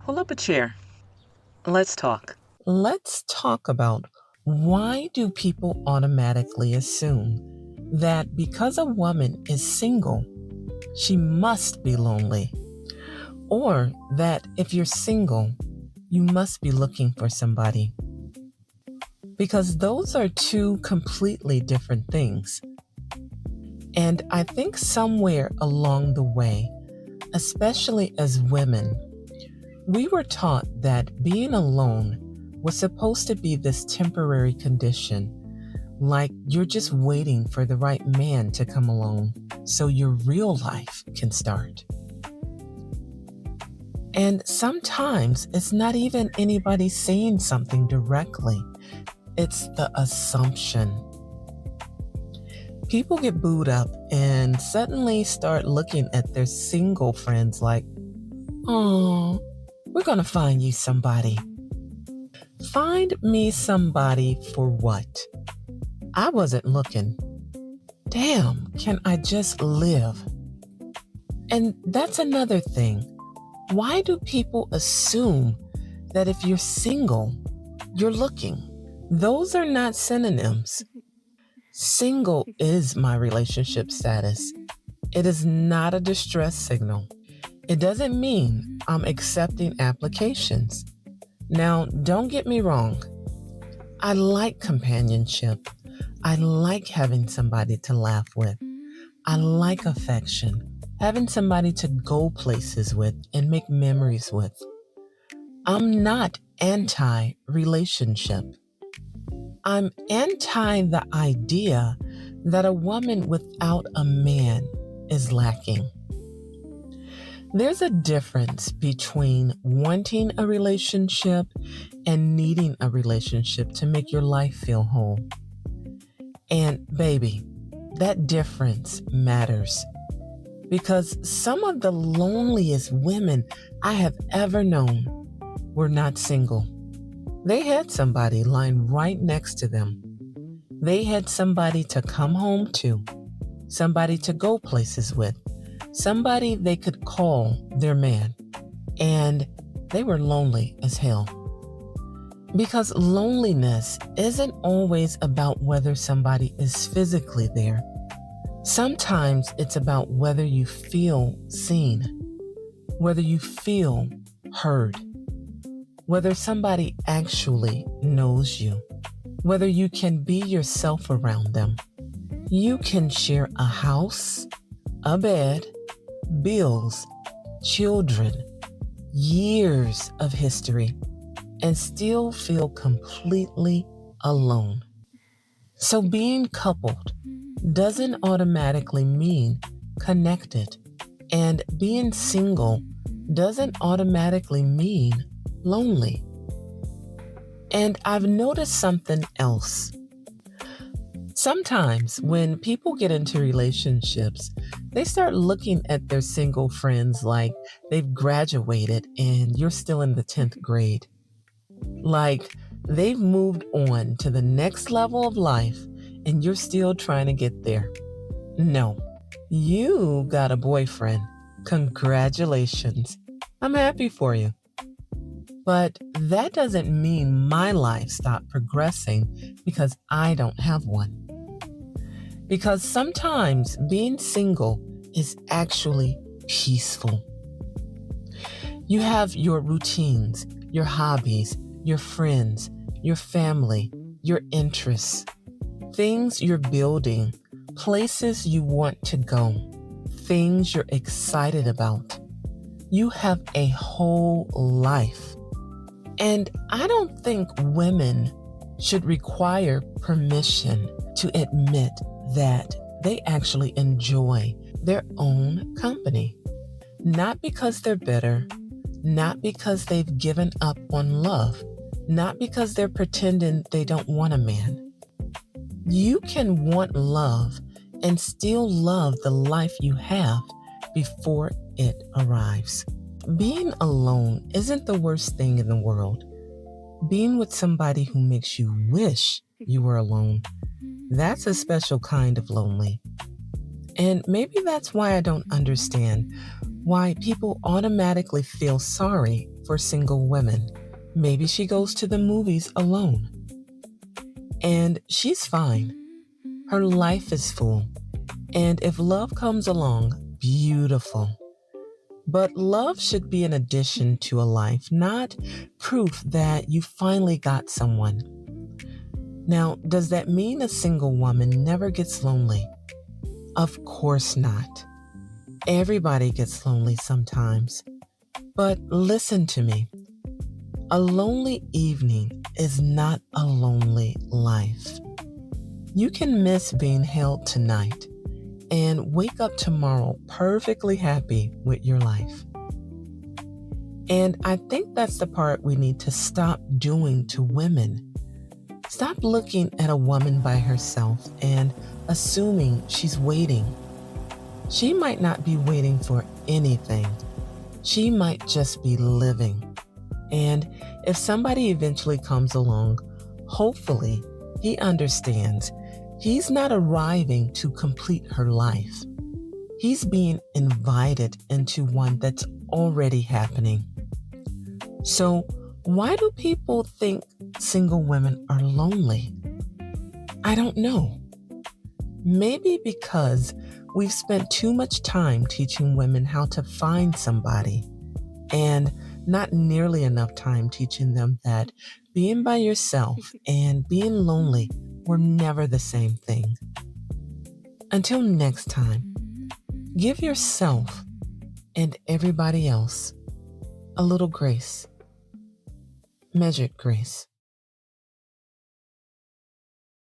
Pull up a chair. Let's talk. Let's talk about why do people automatically assume that because a woman is single, she must be lonely, or that if you're single, you must be looking for somebody. Because those are two completely different things. And I think somewhere along the way, especially as women, we were taught that being alone was supposed to be this temporary condition, like you're just waiting for the right man to come along so your real life can start. And sometimes it's not even anybody saying something directly. It's the assumption. People get booed up and suddenly start looking at their single friends like, oh, we're going to find you somebody. Find me somebody for what? I wasn't looking. Damn, can I just live? And that's another thing. Why do people assume that if you're single, you're looking? Those are not synonyms. Single is my relationship status. It is not a distress signal. It doesn't mean I'm accepting applications. Now, don't get me wrong. I like companionship. I like having somebody to laugh with. I like affection, having somebody to go places with and make memories with. I'm not anti-relationship. I'm anti the idea that a woman without a man is lacking. There's a difference between wanting a relationship and needing a relationship to make your life feel whole. And baby, that difference matters because some of the loneliest women I have ever known were not single. They had somebody lying right next to them. They had somebody to come home to, somebody to go places with, somebody they could call their man. And they were lonely as hell. Because loneliness isn't always about whether somebody is physically there. Sometimes it's about whether you feel seen, whether you feel heard, whether somebody actually knows you, whether you can be yourself around them. You can share a house, a bed, bills, children, years of history, and still feel completely alone. So being coupled doesn't automatically mean connected, and being single doesn't automatically mean lonely. And I've noticed something else. Sometimes when people get into relationships, they start looking at their single friends like they've graduated and you're still in the 10th grade. Like they've moved on to the next level of life and you're still trying to get there. No, you got a boyfriend. Congratulations. I'm happy for you. But that doesn't mean my life stopped progressing because I don't have one. Because sometimes being single is actually peaceful. You have your routines, your hobbies, your friends, your family, your interests, things you're building, places you want to go, things you're excited about. You have a whole life. And I don't think women should require permission to admit that they actually enjoy their own company. Not because they're better, not because they've given up on love, not because they're pretending they don't want a man. You can want love and still love the life you have before it arrives. Being alone isn't the worst thing in the world. Being with somebody who makes you wish you were alone, that's a special kind of lonely. And maybe that's why I don't understand why people automatically feel sorry for single women. Maybe she goes to the movies alone. And she's fine. Her life is full. And if love comes along, beautiful. But love should be an addition to a life, not proof that you finally got someone. Now, does that mean a single woman never gets lonely? Of course not. Everybody gets lonely sometimes. But listen to me. A lonely evening is not a lonely life. You can miss being held tonight and wake up tomorrow perfectly happy with your life. And I think that's the part we need to stop doing to women. Stop looking at a woman by herself and assuming she's waiting. She might not be waiting for anything. She might just be living. And if somebody eventually comes along, hopefully he understands he's not arriving to complete her life. He's being invited into one that's already happening. So, why do people think single women are lonely? I don't know. Maybe because we've spent too much time teaching women how to find somebody and not nearly enough time teaching them that being by yourself and being lonely were never the same thing. Until next time, give yourself and everybody else a little grace, measured grace.